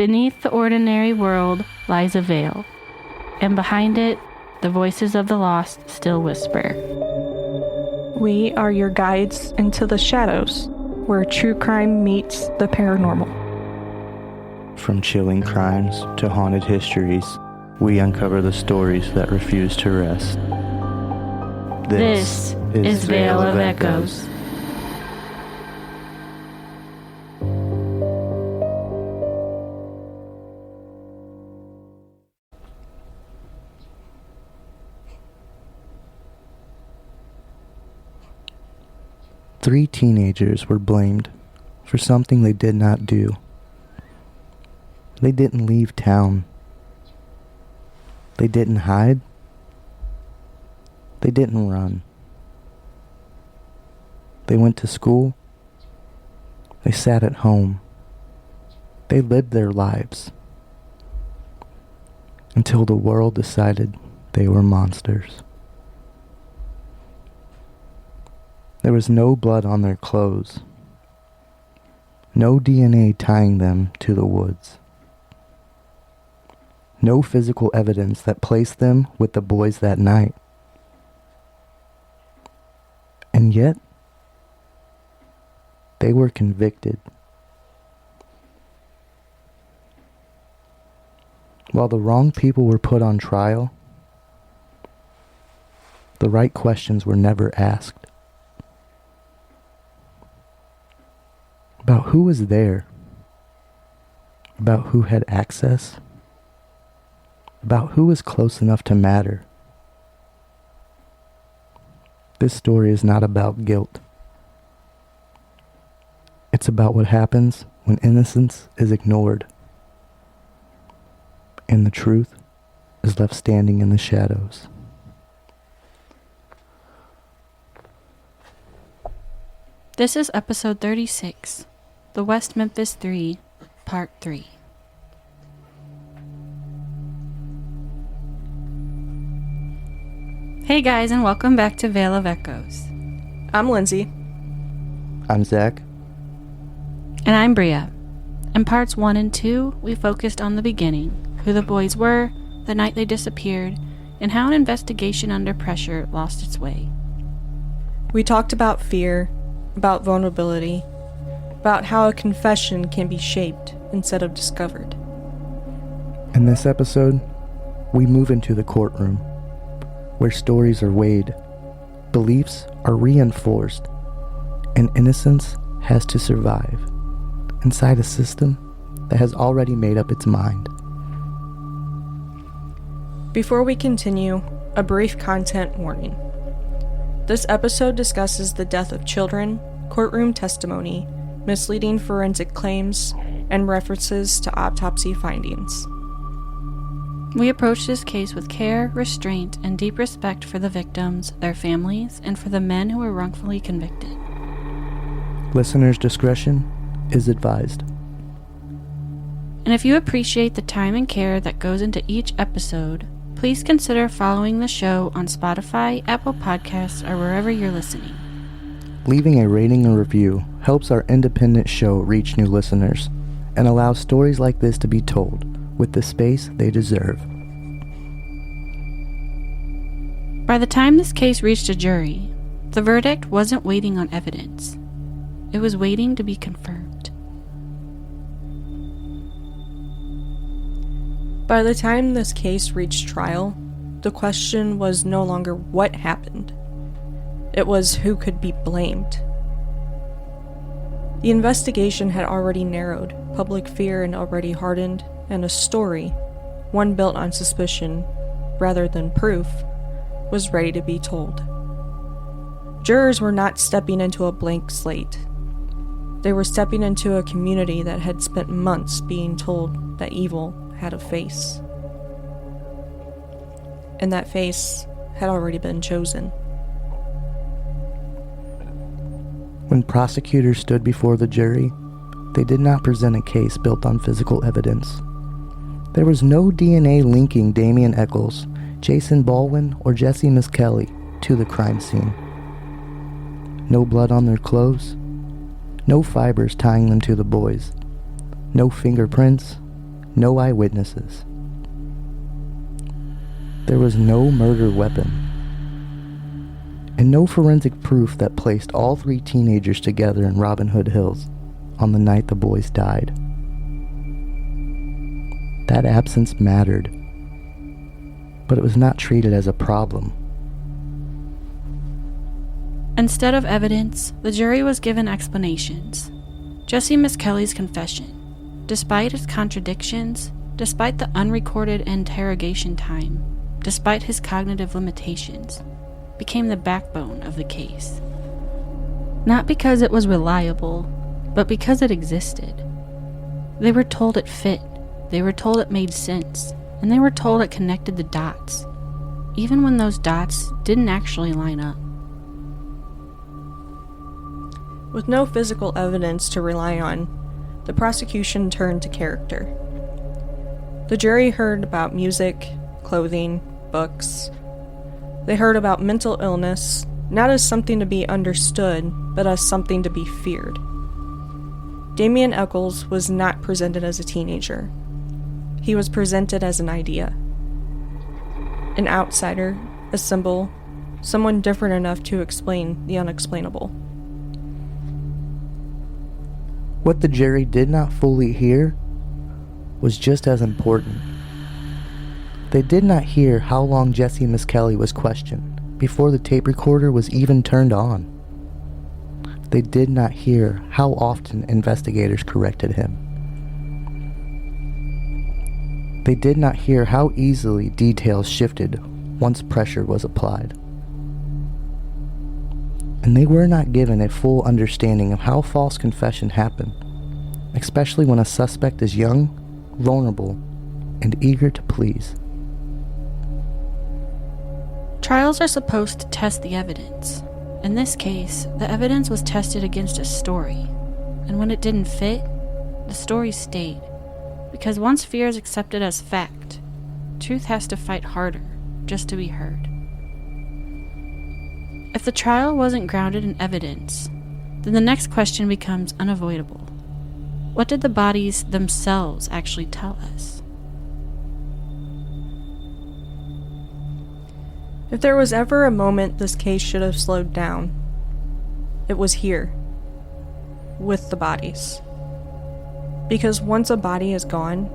Beneath the ordinary world lies a veil, and behind it, the voices of the lost still whisper. We are your guides into the shadows, where true crime meets the paranormal. From chilling crimes to haunted histories, we uncover the stories that refuse to rest. This is Veil of Echoes. Three teenagers were blamed for something they did not do. They didn't leave town. They didn't hide. They didn't run. They went to school. They sat at home. They lived their lives until the world decided they were monsters. There was no blood on their clothes, no DNA tying them to the woods, no physical evidence that placed them with the boys that night. And yet, they were convicted. While the wrong people were put on trial, the right questions were never asked. About who was there, about who had access, about who was close enough to matter. This story is not about guilt. It's about what happens when innocence is ignored and the truth is left standing in the shadows. This is episode 36, The West Memphis Three, Part 3. Hey guys, and welcome back to Veil of Echoes. I'm Lindsay. I'm Zach. And I'm Bria. In parts 1 and 2, we focused on the beginning, who the boys were, the night they disappeared, and how an investigation under pressure lost its way. We talked about fear, about vulnerability, about how a confession can be shaped instead of discovered. In this episode, we move into the courtroom, where stories are weighed, beliefs are reinforced, and innocence has to survive inside a system that has already made up its mind. Before we continue, a brief content warning. This episode discusses the death of children, courtroom testimony, misleading forensic claims, and references to autopsy findings. We approach this case with care, restraint, and deep respect for the victims, their families, and for the men who were wrongfully convicted. Listeners' discretion is advised. And if you appreciate the time and care that goes into each episode, please consider following the show on Spotify, Apple Podcasts, or wherever you're listening. Leaving a rating and review helps our independent show reach new listeners and allows stories like this to be told with the space they deserve. By the time this case reached a jury, the verdict wasn't waiting on evidence. It was waiting to be confirmed. By the time this case reached trial, the question was no longer what happened. It was who could be blamed. The investigation had already narrowed, public fear had already hardened, and a story, one built on suspicion rather than proof, was ready to be told. Jurors were not stepping into a blank slate. They were stepping into a community that had spent months being told that evil had a face. And that face had already been chosen. When prosecutors stood before the jury, they did not present a case built on physical evidence. There was no DNA linking Damien Echols, Jason Baldwin, or Jessie Misskelley to the crime scene. No blood on their clothes, no fibers tying them to the boys, no fingerprints, no eyewitnesses. There was no murder weapon, and no forensic proof that placed all 3 teenagers together in Robin Hood Hills on the night the boys died. That absence mattered, but it was not treated as a problem. Instead of evidence, the jury was given explanations. Jessie Misskelley's confession, despite its contradictions, despite the unrecorded interrogation time, despite his cognitive limitations, became the backbone of the case. Not because it was reliable, but because it existed. They were told it fit, they were told it made sense, and they were told it connected the dots, even when those dots didn't actually line up. With no physical evidence to rely on, the prosecution turned to character. The jury heard about music, clothing, books. They heard about mental illness, not as something to be understood, but as something to be feared. Damien Echols was not presented as a teenager. He was presented as an idea. An outsider, a symbol, someone different enough to explain the unexplainable. What the jury did not fully hear was just as important. They did not hear how long Jessie Misskelley was questioned before the tape recorder was even turned on. They did not hear how often investigators corrected him. They did not hear how easily details shifted once pressure was applied. And they were not given a full understanding of how false confession happened, especially when a suspect is young, vulnerable, and eager to please. Trials are supposed to test the evidence. In this case, the evidence was tested against a story, and when it didn't fit, the story stayed. Because once fear is accepted as fact, truth has to fight harder just to be heard. If the trial wasn't grounded in evidence, then the next question becomes unavoidable. What did the bodies themselves actually tell us? If there was ever a moment this case should have slowed down, it was here, with the bodies. Because once a body is gone,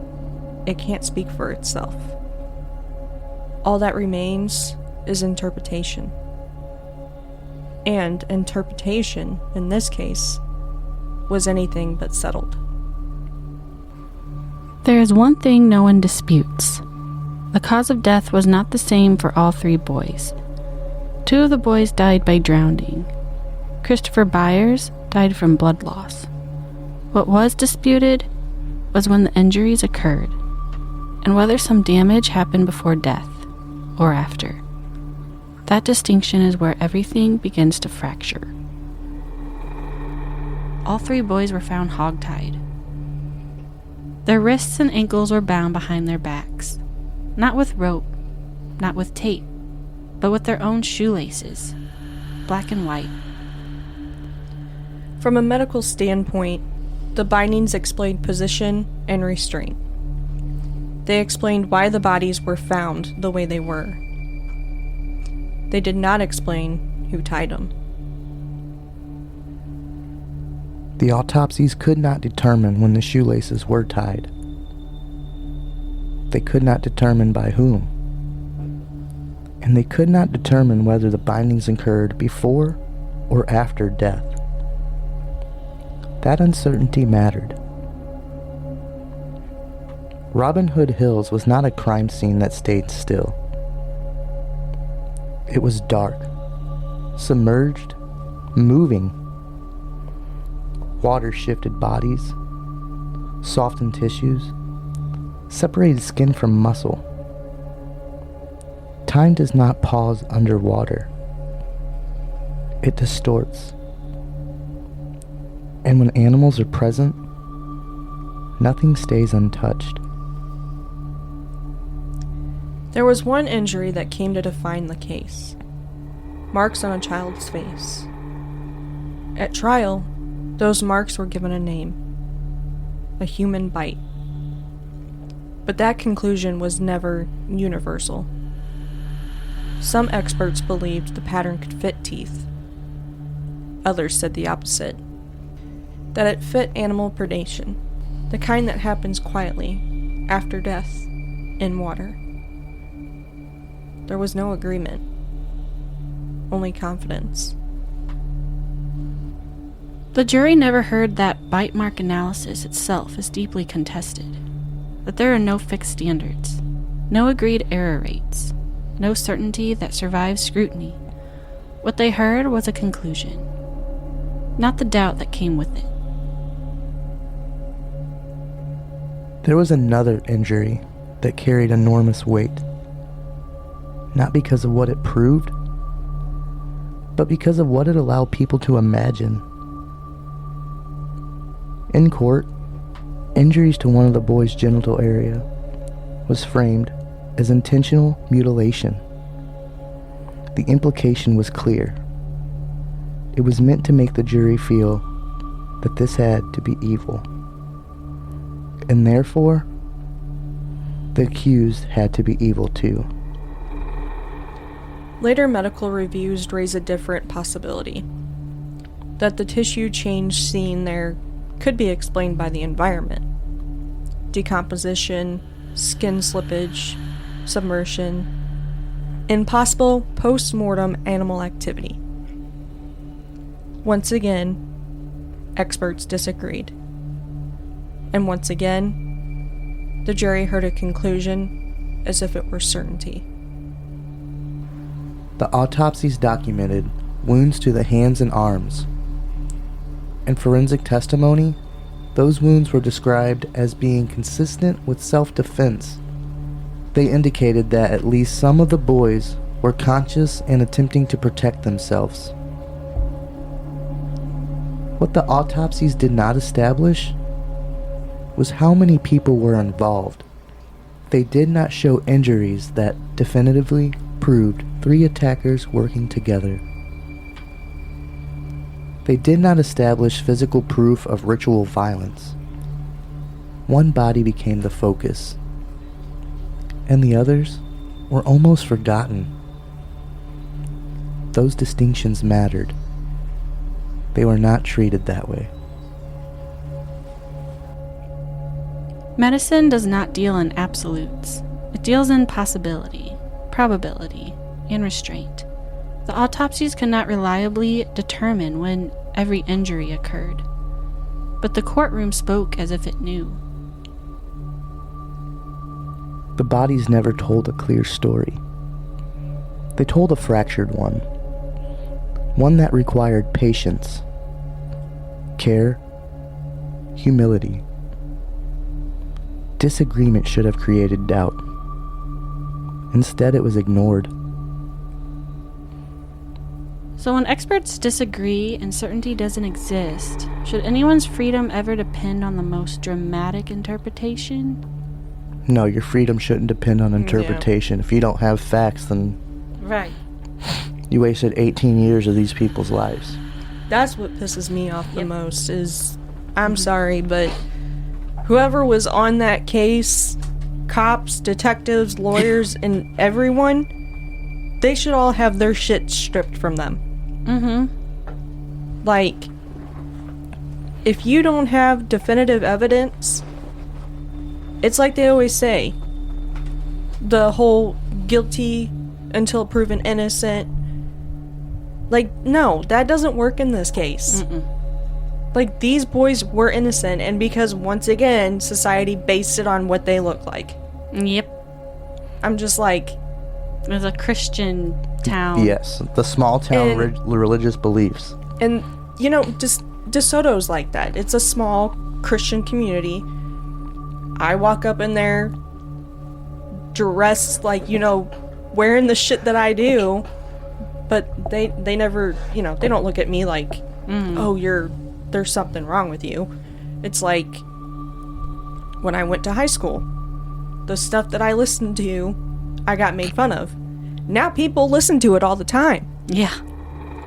it can't speak for itself. All that remains is interpretation. And interpretation, in this case, was anything but settled. There is one thing no one disputes. The cause of death was not the same for all 3 boys. 2 of the boys died by drowning. Christopher Byers died from blood loss. What was disputed was when the injuries occurred, and whether some damage happened before death or after. That distinction is where everything begins to fracture. All 3 boys were found hogtied. Their wrists and ankles were bound behind their backs, not with rope, not with tape, but with their own shoelaces, black and white. From a medical standpoint, the bindings explained position and restraint. They explained why the bodies were found the way they were. They did not explain who tied them. The autopsies could not determine when the shoelaces were tied. They could not determine by whom. And they could not determine whether the bindings occurred before or after death. That uncertainty mattered. Robin Hood Hills was not a crime scene that stayed still. It was dark, submerged, moving. Water shifted bodies, softened tissues, separated skin from muscle. Time does not pause underwater. It distorts. And when animals are present, nothing stays untouched. There was one injury that came to define the case. Marks on a child's face. At trial, those marks were given a name. A human bite. But that conclusion was never universal. Some experts believed the pattern could fit teeth. Others said the opposite. That it fit animal predation, the kind that happens quietly, after death, in water. There was no agreement, only confidence. The jury never heard that bite mark analysis itself is deeply contested, that there are no fixed standards, no agreed error rates, no certainty that survives scrutiny. What they heard was a conclusion, not the doubt that came with it. There was another injury that carried enormous weight, not because of what it proved, but because of what it allowed people to imagine. In court, injuries to one of the boys' genital area was framed as intentional mutilation. The implication was clear. It was meant to make the jury feel that this had to be evil, and therefore, the accused had to be evil too. Later medical reviews raise a different possibility. That the tissue change seen there could be explained by the environment. Decomposition, skin slippage, submersion, and possible post-mortem animal activity. Once again, experts disagreed. And once again, the jury heard a conclusion as if it were certainty. The autopsies documented wounds to the hands and arms. In forensic testimony, those wounds were described as being consistent with self-defense. They indicated that at least some of the boys were conscious and attempting to protect themselves. What the autopsies did not establish was how many people were involved. They did not show injuries that definitively proved 3 attackers working together. They did not establish physical proof of ritual violence. One body became the focus, and the others were almost forgotten. Those distinctions mattered. They were not treated that way. Medicine does not deal in absolutes. It deals in possibility, probability, and restraint. The autopsies cannot reliably determine when every injury occurred, but the courtroom spoke as if it knew. The bodies never told a clear story. They told a fractured one that required patience, care, humility. Disagreement should have created doubt. Instead, it was ignored. So when experts disagree and certainty doesn't exist, should anyone's freedom ever depend on the most dramatic interpretation? No, your freedom shouldn't depend on interpretation. If you don't have facts, then Right. you wasted 18 years of these people's lives. That's what pisses me off the most is, I'm sorry, but whoever was on that case, cops, detectives, lawyers, and everyone, they should all have their shit stripped from them. Like, if you don't have definitive evidence, it's like they always say, the whole guilty until proven innocent. Like, no, that doesn't work in this case. Like, these boys were innocent, and because, once again, society based it on what they look like. Yep. I'm just like... It was a Christian town. Yes, the small town religious beliefs. And, you know, just DeSoto's like that. It's a small Christian community. I walk up in there dressed like, you know, wearing the shit that I do, but they never, you know, they don't look at me like, oh, there's something wrong with you. It's like when I went to high school, the stuff that I listened to, I got made fun of. Now people listen to it all the time. Yeah.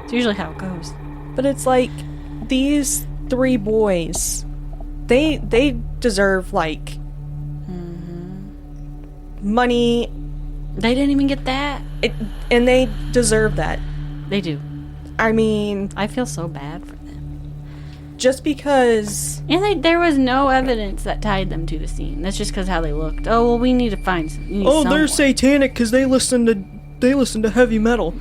It's usually how it goes. But it's like, these 3 boys, they deserve, like, money. They didn't even get that. And they deserve that. They do. I mean, I feel so bad for them. just because... And there was no evidence that tied them to the scene. That's just because how they looked. Oh, well, we need to find someone. they're satanic because they listen to heavy metal.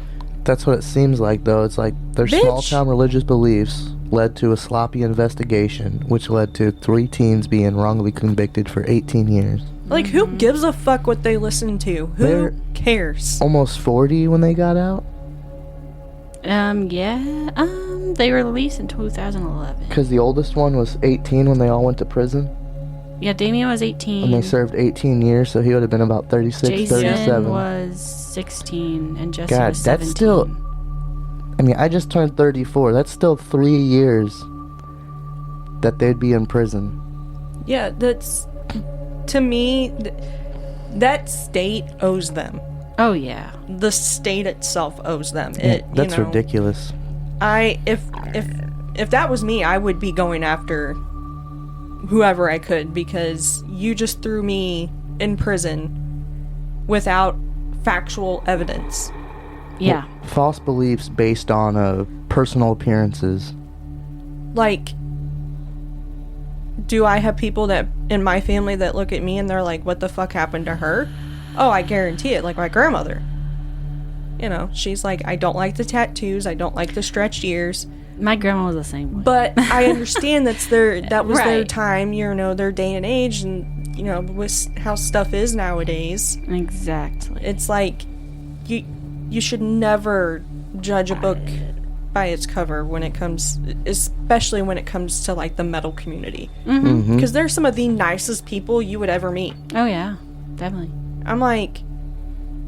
That's what it seems like, though. It's like their small-town religious beliefs led to a sloppy investigation, which led to 3 teens being wrongly convicted for 18 years. Like, who gives a fuck what they listen to? Who cares? Almost 40 when they got out? They were released in 2011. Because the oldest one was 18 when they all went to prison? Yeah, Damien was 18. And they served 18 years, so he would have been about 36, Jason 37. was 16, and Jessie God, was 17. that's still... I mean, I just turned 34. That's still 3 years that they'd be in prison. Yeah, that's... To me, that state owes them. Oh, yeah. The state itself owes them. That's ridiculous. If that was me, I would be going after whoever I could, because you just threw me in prison without factual evidence. Yeah. False beliefs based on personal appearances. Like, do I have people that in my family that look at me and they're like, what the fuck happened to her? Oh, I guarantee it. Like my grandmother. You know, she's like, I don't like the tattoos. I don't like the stretched ears. My grandma was the same way. But I understand that was their Right. time, their day and age, and, with how stuff is nowadays. Exactly. It's like, you should never judge a book by its cover especially when it comes to, like, the metal community. Mm-hmm. Because they're some of the nicest people you would ever meet. Oh, yeah. Definitely. I'm like...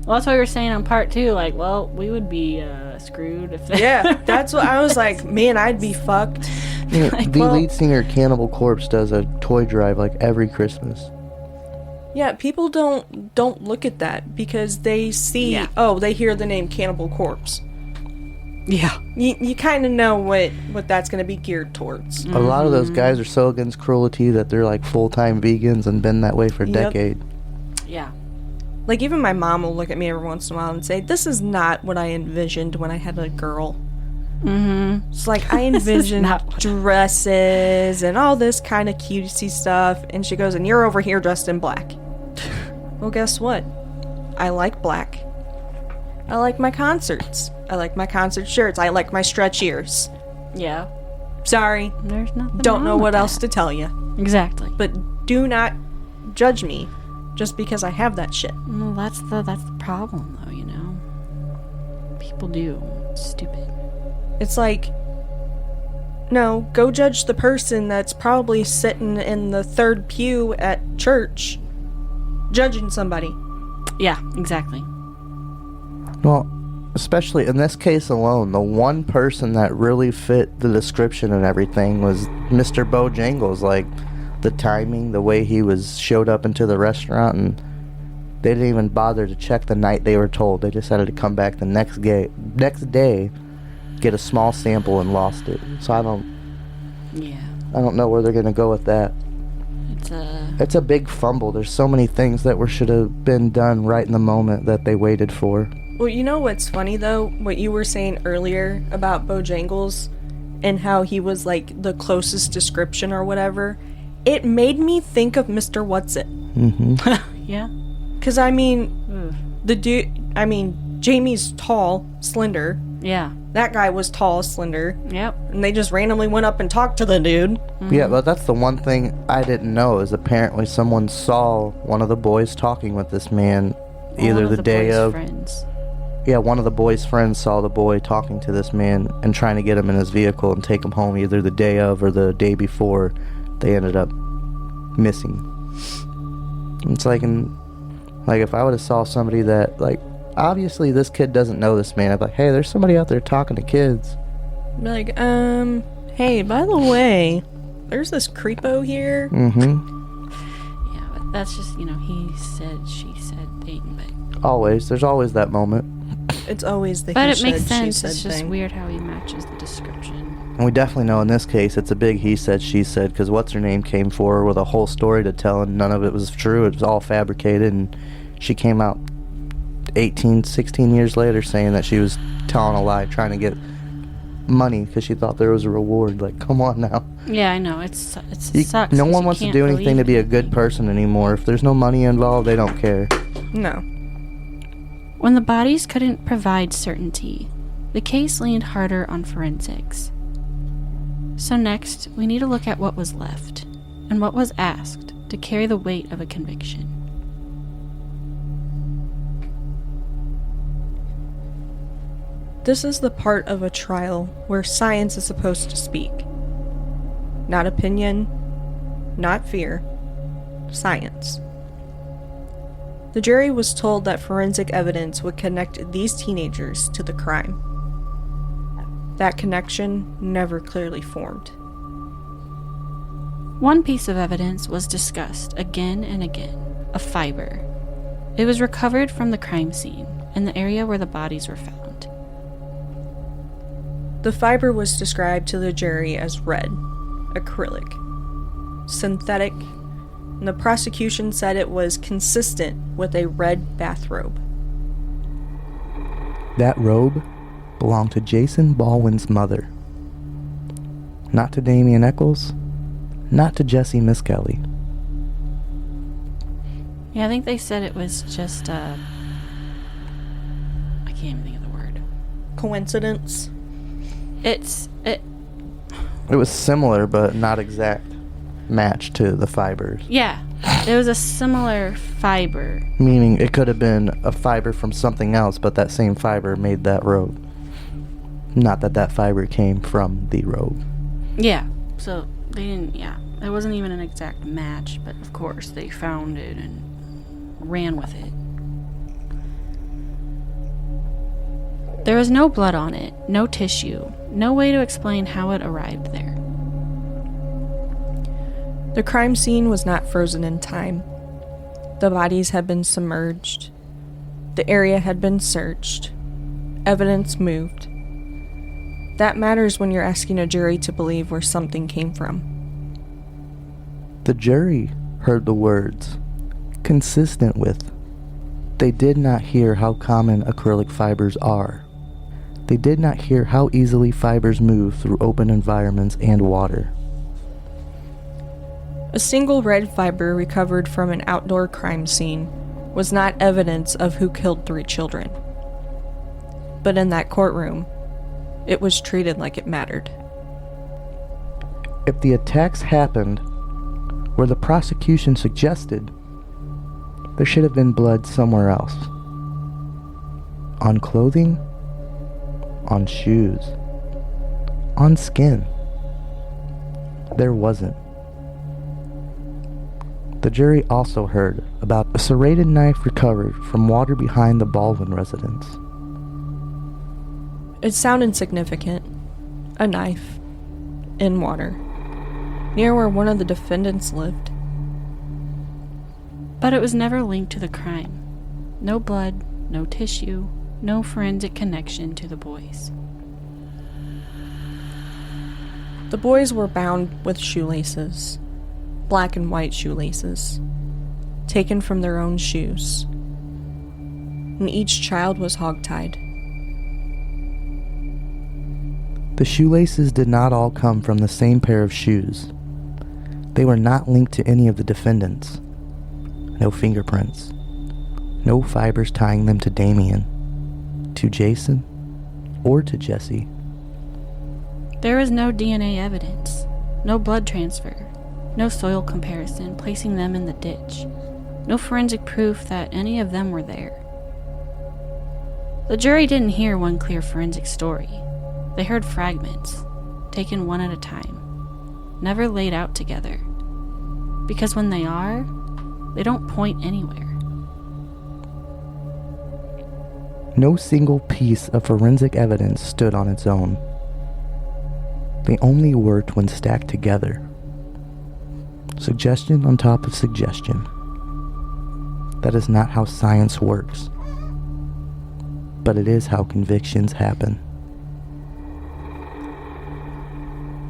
Well, that's what we were saying on part 2. Like, well, we would be screwed if they... Yeah, that's what I was like, man, I'd be fucked. The lead singer Cannibal Corpse does a toy drive like every Christmas. Yeah, people don't look at that because they see, they hear the name Cannibal Corpse. Yeah. You kind of know what that's going to be geared towards. A lot of those guys are so against cruelty that they're like full-time vegans and been that way for a decade. Yeah. Like, even my mom will look at me every once in a while and say, this is not what I envisioned when I had a girl. Mm-hmm. It's like, I envisioned dresses and all this kind of cutesy stuff. And she goes, and you're over here dressed in black. Well, guess what? I like black. I like my concerts. I like my concert shirts. I like my stretch ears. Yeah. Sorry. There's nothing Don't know wrong what with else that. to tell you. Exactly. But do not judge me just because I have that shit. Well, that's the problem, though, People do. It's stupid. It's like, no, go judge the person that's probably sitting in the 3rd pew at church judging somebody. Yeah, exactly. Well, especially in this case alone, the one person that really fit the description and everything was Mr. Bojangles. Like, the timing, the way he showed up into the restaurant, and they didn't even bother to check the night they were told. They just had to come back the next day, get a small sample, and lost it. So I don't know where they're gonna go with that. It's a big fumble. There's so many things that should have been done right in the moment that they waited for. Well, you know what's funny, though? What you were saying earlier about Bojangles and how he was, like, the closest description or whatever. It made me think of Mr. What's-It. Mm-hmm. Yeah. Because, Jamie's tall, slender. Yeah. That guy was tall, slender. Yep. And they just randomly went up and talked to the dude. Mm-hmm. Yeah, but that's the one thing I didn't know, is apparently someone saw one of the boys talking with this man either the day of... Friends. Yeah, one of the boy's friends saw the boy talking to this man and trying to get him in his vehicle and take him home either the day of or the day before. They ended up missing. It's like, if I would have saw somebody that, like, obviously this kid doesn't know this man. I'd be like, hey, there's somebody out there talking to kids. Be like, hey, by the way, there's this creepo here. Mm-hmm. Yeah, but that's just, he said, she said thing, but... There's always that moment. It's always the But he it makes said, she sense. said It's just thing. weird how he matches the description. And we definitely know in this case it's a big he said, she said, because what's-her-name came forward with a whole story to tell, and none of it was true. It was all fabricated, and she came out 18, 16 years later saying that she was telling a lie, trying to get money because she thought there was a reward. Like, come on now. Yeah, I know. It sucks. No one wants to do anything to be a good person anymore. If there's no money involved, they don't care. No. When the bodies couldn't provide certainty, the case leaned harder on forensics. So next, we need to look at what was left, and what was asked to carry the weight of a conviction. This is the part of a trial where science is supposed to speak. Not opinion, not fear, science. The jury was told that forensic evidence would connect these teenagers to the crime. That connection never clearly formed. One piece of evidence was discussed again and again, a fiber. It was recovered from the crime scene in the area where the bodies were found. The fiber was described to the jury as red, acrylic, synthetic, and the prosecution said it was consistent with a red bathrobe. That robe belonged to Jason Baldwin's mother. Not to Damien Echols, not to Jessie Misskelley. Yeah, I think they said it was just, I can't even think of the word. Coincidence? It was similar, but not exact match to the fibers. Yeah, it was a similar fiber. Meaning it could have been a fiber from something else, but that same fiber made that robe. Not that that fiber came from the robe. Yeah, so they didn't, it wasn't even an exact match, but of course they found it and ran with it. There was no blood on it, no tissue, no way to explain how it arrived there. The crime scene was not frozen in time. The bodies had been submerged. The area had been searched. Evidence moved. That matters when you're asking a jury to believe where something came from. The jury heard the words, consistent with. They did not hear how common acrylic fibers are. They did not hear how easily fibers move through open environments and water. A single red fiber recovered from an outdoor crime scene was not evidence of who killed 3 children. But in that courtroom, it was treated like it mattered. If the attacks happened where the prosecution suggested, there should have been blood somewhere else. On clothing, on shoes, on skin. There wasn't. The jury also heard about a serrated knife recovered from water behind the Baldwin residence. It sounded significant. A knife. In water. Near where one of the defendants lived. But it was never linked to the crime. No blood, no tissue, no forensic connection to the boys. The boys were bound with shoelaces. Black and white shoelaces. Taken from their own shoes. And each child was hogtied. The shoelaces did not all come from the same pair of shoes. They were not linked to any of the defendants. No fingerprints. No fibers tying them to Damien, to Jason, or to Jessie. There was no DNA evidence, no blood transfer, no soil comparison placing them in the ditch, no forensic proof that any of them were there. The jury didn't hear one clear forensic story. They heard fragments, taken one at a time, never laid out together. Because when they are, they don't point anywhere. No single piece of forensic evidence stood on its own. They only worked when stacked together. Suggestion on top of suggestion. That is not how science works. But it is how convictions happen.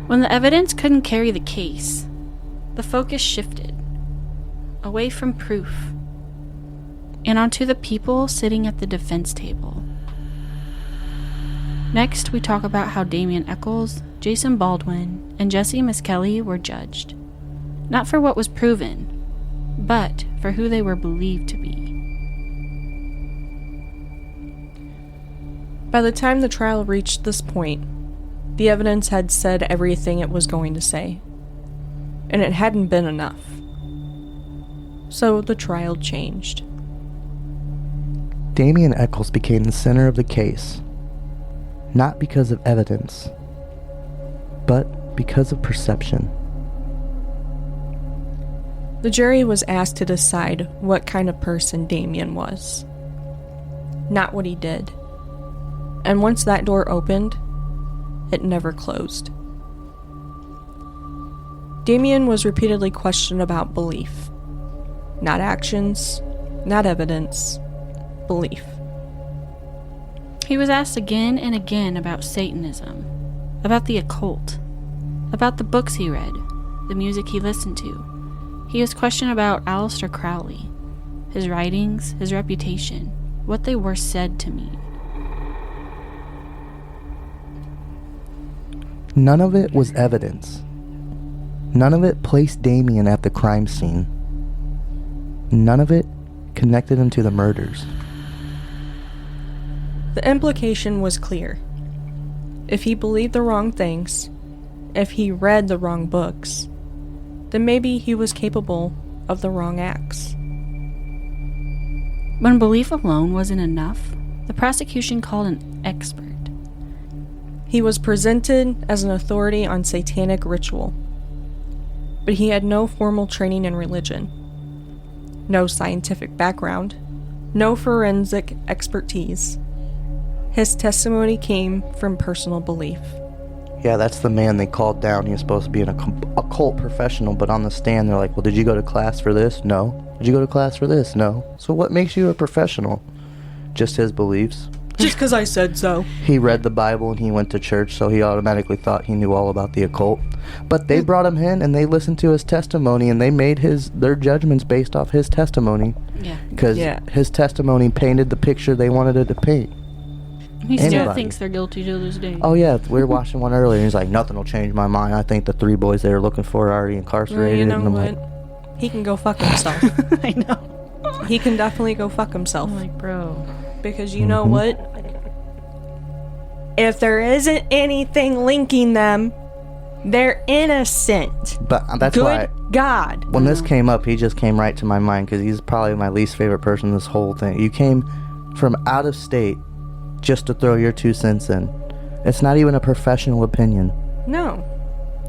When the evidence couldn't carry the case, the focus shifted away from proof and onto the people sitting at the defense table. Next, we talk about how Damien Echols, Jason Baldwin, and Jessie Misskelley were judged, not for what was proven, but for who they were believed to be. By the time the trial reached this point, the evidence had said everything it was going to say, and it hadn't been enough. So the trial changed. Damien Echols became the center of the case, not because of evidence, but because of perception. The jury was asked to decide what kind of person Damien was, not what he did. And once that door opened, it never closed. Damien was repeatedly questioned about belief. Not actions, not evidence, belief. He was asked again and again about Satanism, about the occult, about the books he read, the music he listened to. He was questioned about Aleister Crowley, his writings, his reputation, what they were said to mean. None of it was evidence. None of it placed Damien at the crime scene. None of it connected him to the murders. The implication was clear. If he believed the wrong things, if he read the wrong books, then maybe he was capable of the wrong acts. When belief alone wasn't enough, the prosecution called an expert. He was presented as an authority on satanic ritual, but he had no formal training in religion, no scientific background, no forensic expertise. His testimony came from personal belief. Yeah, that's the man they called down. He was supposed to be an occult professional, but on the stand they're like, well, did you go to class for this? No. Did you go to class for this? No. So what makes you a professional? Just his beliefs. Just because I said so. He read the Bible and he went to church, so he automatically thought he knew all about the occult. But they brought him in and they listened to his testimony and they made their judgments based off his testimony. Yeah. Because his testimony painted the picture they wanted it to paint. He still Anybody. thinks they're guilty to this day. Oh yeah, we were watching one earlier and he's like, nothing will change my mind. I think the 3 boys they were looking for are already incarcerated. Well, you know and I'm what? like, He can go fuck himself. I know. He can definitely go fuck himself. I'm like, bro. Because you know what? If there isn't anything linking them, they're innocent. but that's Good why God. when this came up, he just came right to my mind because he's probably my least favorite person in this whole thing. You came from out of state just to throw your 2 cents in. It's not even a professional opinion. No.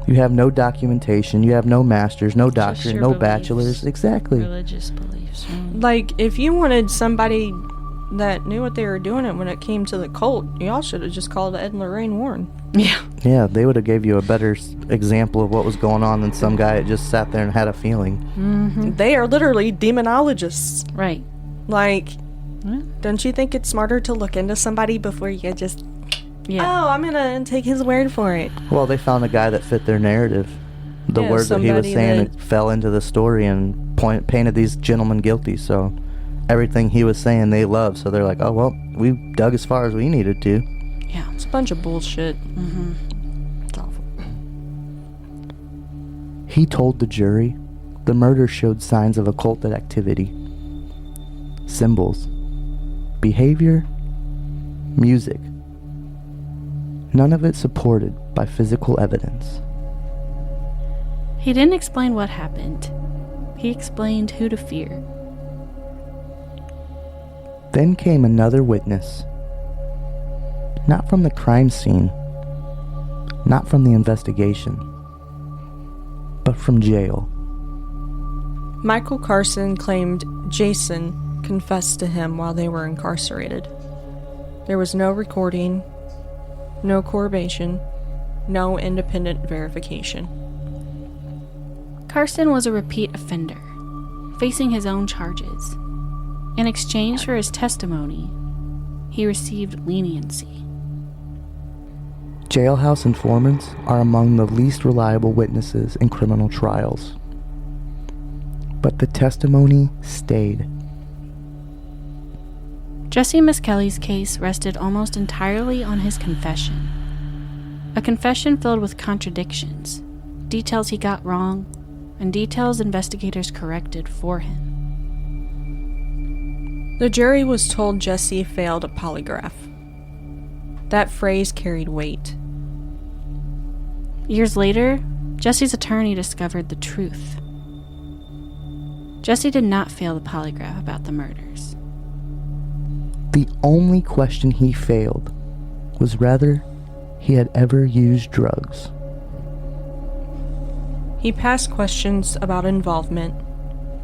You have no documentation. You have no masters, no Just doctorate, your no beliefs. bachelors. Exactly. Religious beliefs. Right? Like, if you wanted somebody that knew what they were doing and when it came to the cult, y'all should have just called Ed and Lorraine Warren. Yeah. Yeah, they would have gave you a better example of what was going on than some guy that just sat there and had a feeling. Mm-hmm. They are literally demonologists. Right. Like, Yeah. don't you think it's smarter to look into somebody before you just, Yeah. oh, I'm gonna take his word for it? Well, they found a guy that fit their narrative. The Yeah, words that he was somebody saying that- it fell into the story and painted these gentlemen guilty. So everything he was saying they loved. So they're like, oh, well, we dug as far as we needed to. Yeah. It's a bunch of bullshit. Mm-hmm. It's awful. He told the jury the murder showed signs of occulted activity. Symbols, behavior, music. None of it supported by physical evidence. He didn't explain what happened. He explained who to fear. Then came another witness. Not from the crime scene, not from the investigation, but from jail. Michael Carson claimed Jason confessed to him while they were incarcerated. There was no recording, no corroboration, no independent verification. Carson was a repeat offender, facing his own charges. In exchange for his testimony, he received leniency. Jailhouse informants are among the least reliable witnesses in criminal trials. But the testimony stayed. Jessie Misskelley's case rested almost entirely on his confession. A confession filled with contradictions, details he got wrong, and details investigators corrected for him. The jury was told Jessie failed a polygraph. That phrase carried weight. Years later, Jessie's attorney discovered the truth. Jessie did not fail the polygraph about the murders. The only question he failed was whether he had ever used drugs. He passed questions about involvement.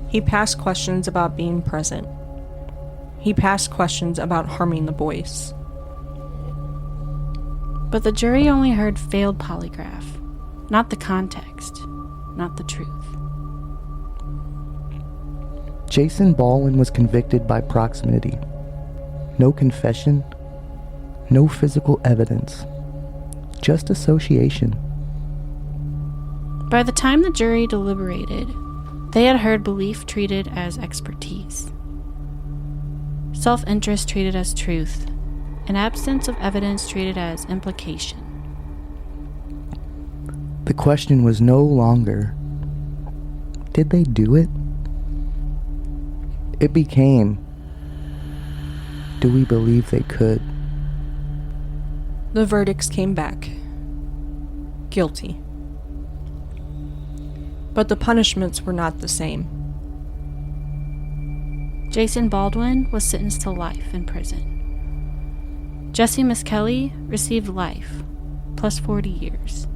He passed questions about being present. He passed questions about harming the boys. But the jury only heard failed polygraph, not the context, not the truth. Jason Baldwin was convicted by proximity. No confession, no physical evidence, just association. By the time the jury deliberated, they had heard belief treated as expertise, self-interest treated as truth, and absence of evidence treated as implication. The question was no longer, did they do it? It became, do we believe they could? The verdicts came back. Guilty. But the punishments were not the same. Jason Baldwin was sentenced to life in prison. Jessie Misskelley received life, plus 40 years.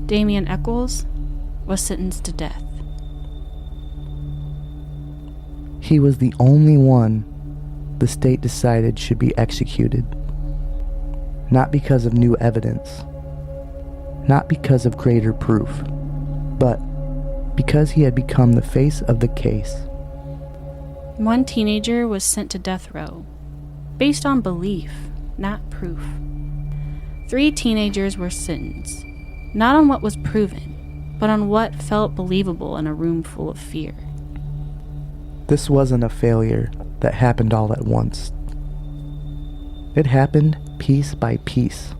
Damien Echols was sentenced to death. He was the only one the state decided should be executed. Not because of new evidence, not because of greater proof, but because he had become the face of the case. One teenager was sent to death row, based on belief, not proof. 3 teenagers were sentenced, not on what was proven, but on what felt believable in a room full of fear. This wasn't a failure that happened all at once. It happened piece by piece.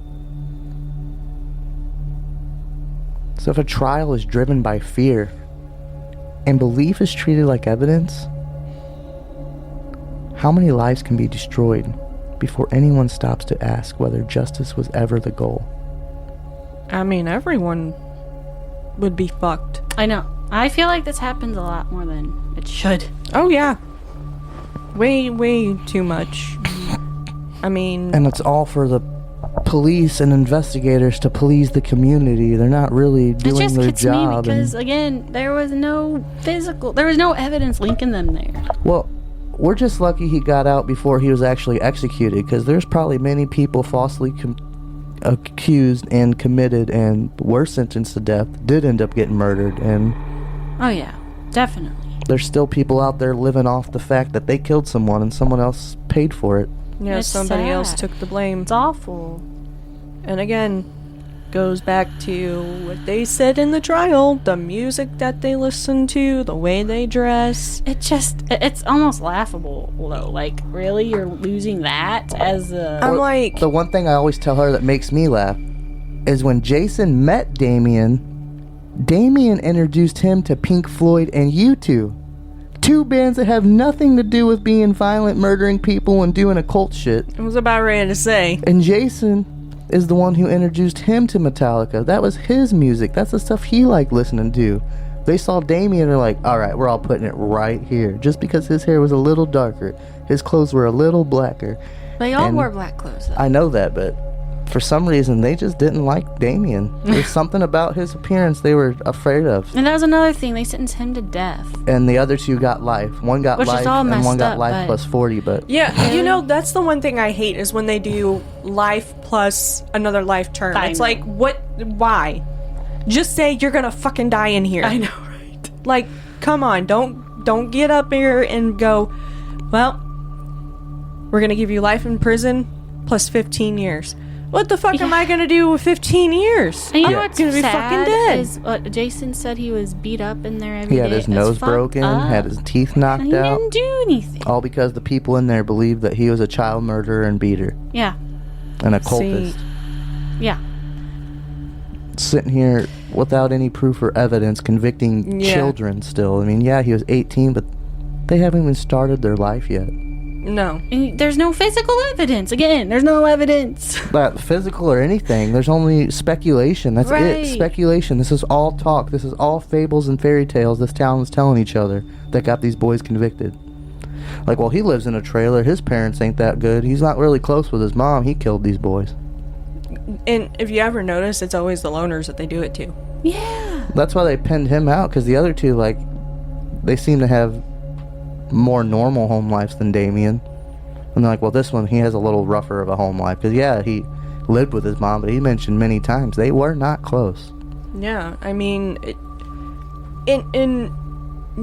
So if a trial is driven by fear, and belief is treated like evidence, how many lives can be destroyed before anyone stops to ask whether justice was ever the goal? I mean, everyone would be fucked. I know. I feel like this happens a lot more than it should. Oh, yeah. Way too much. I mean... And it's all for the police and investigators to police the community. They're not really doing their job. It just gets me because, again, there was no evidence linking them there. Well, we're just lucky he got out before he was actually executed, because there's probably many people falsely accused and committed and were sentenced to death, did end up getting murdered, and... Oh yeah, definitely. There's still people out there living off the fact that they killed someone and someone else paid for it. Yeah, It's somebody sad. else took the blame. It's awful. And again, goes back to what they said in the trial, the music that they listen to, the way they dress. It's almost laughable, though. Like, really? You're losing that as a... I'm like... The one thing I always tell her that makes me laugh is when Jason met Damien introduced him to Pink Floyd and U2. 2 bands that have nothing to do with being violent, murdering people, and doing occult shit. I was about ready to say. And Jason is the one who introduced him to Metallica. That was his music. That's the stuff he liked listening to. They saw Damien and they're like, alright, we're all putting it right here. Just because his hair was a little darker, his clothes were a little blacker. They all wore black clothes, though. I know that, but for some reason, they just didn't like Damien. There's something about his appearance they were afraid of. And that was another thing. They sentenced him to death. And the other 2 got life. One got Which is life, all and messed one got up, life but- plus 40, but... Yeah, you know, that's the one thing I hate is when they do life plus another life term. I It's know. like, what? Why? Just say you're gonna fucking die in here. I know, right? Like, come on, don't get up here and go, well, we're gonna give you life in prison plus 15 years. What the fuck am I gonna do with 15 years? And you know Yeah. what's Gonna be sad fucking dead. is what Jason said he was beat up in there every He day. had his It's nose fucked broken, up. had his teeth And knocked he out. didn't do anything. All because the people in there believed that he was a child murderer and beater. Yeah. An occultist. Yeah. Sitting here without any proof or evidence convicting Yeah. children still. I mean, yeah, he was 18, but they haven't even started their life yet. No. And there's no physical evidence. Again, there's no evidence. Not physical or anything. There's only speculation. That's Right. it. Speculation. This is all talk. This is all fables and fairy tales this town is telling each other that got these boys convicted. Like, well, he lives in a trailer. His parents ain't that good. He's not really close with his mom. He killed these boys. And if you ever notice, it's always the loners that they do it to. Yeah. That's why they pinned him out, because the other two, like, they seem to have more normal home lives than Damien. And they're like, well, this one, he has a little rougher of a home life. Because, yeah, he lived with his mom, but he mentioned many times they were not close. Yeah, I mean, and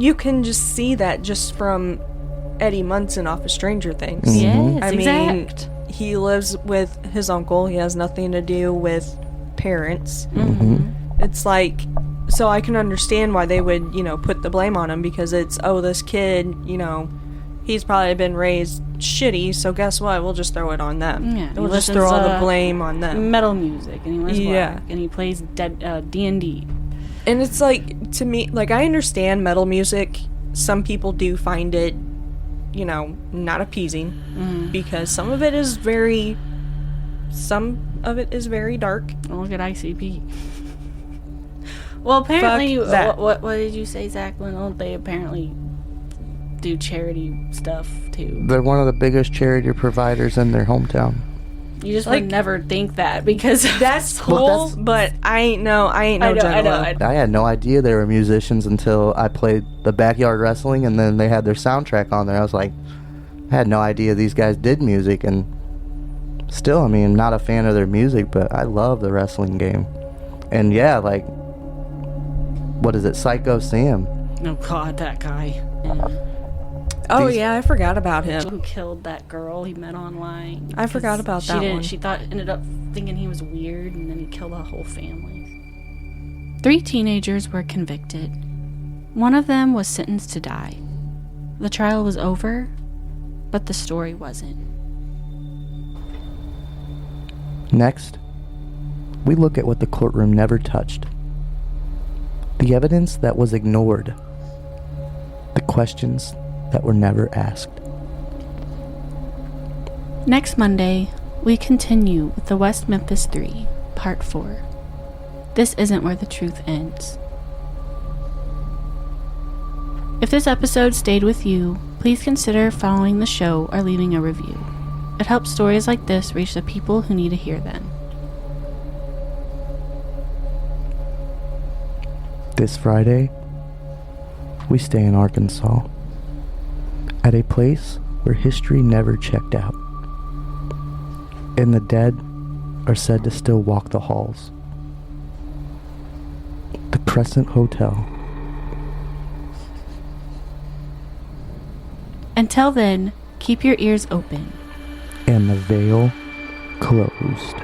you can just see that just from Eddie Munson off of Stranger Things. Mhm. Yes, I exact. mean, he lives with his uncle. He has nothing to do with parents. Mm-hmm. It's like, so I can understand why they would, put the blame on him, because it's, oh, this kid, he's probably been raised shitty, so guess what? We'll just throw it on them. Yeah, We'll he just listens throw all to the blame on them. Metal music, and he wears Yeah. black, and he plays D&D. And it's like, to me, like, I understand metal music. Some people do find it, not appeasing, because some of it is very dark. Oh, look at ICP. Well, apparently, Fuck that. what did you say, Zach? Well, they apparently do charity stuff too. They're one of the biggest charity providers in their hometown. You just Like- would never think that, because That's Well, cool, that's- but I ain't no I know. juggalo. I had no idea they were musicians until I played the backyard wrestling, and then they had their soundtrack on there. I was like, I had no idea these guys did music, and still, I mean, I'm not a fan of their music, but I love the wrestling game. And yeah, like, what is it, Psycho Sam? Oh God, that guy. Yeah. Oh These- yeah, I forgot about him. Who killed that girl he met online? I forgot 'Cause about she that didn't, one. She ended up thinking he was weird, and then he killed a whole family. 3 teenagers were convicted. One of them was sentenced to die. The trial was over, but the story wasn't. Next, we look at what the courtroom never touched. The evidence that was ignored. The questions that were never asked. Next Monday, we continue with the West Memphis Three, Part 4. This isn't where the truth ends. If this episode stayed with you, please consider following the show or leaving a review. It helps stories like this reach the people who need to hear them. This Friday, we stay in Arkansas, at a place where history never checked out, and the dead are said to still walk the halls. The Crescent Hotel. Until then, keep your ears open. And the veil closed.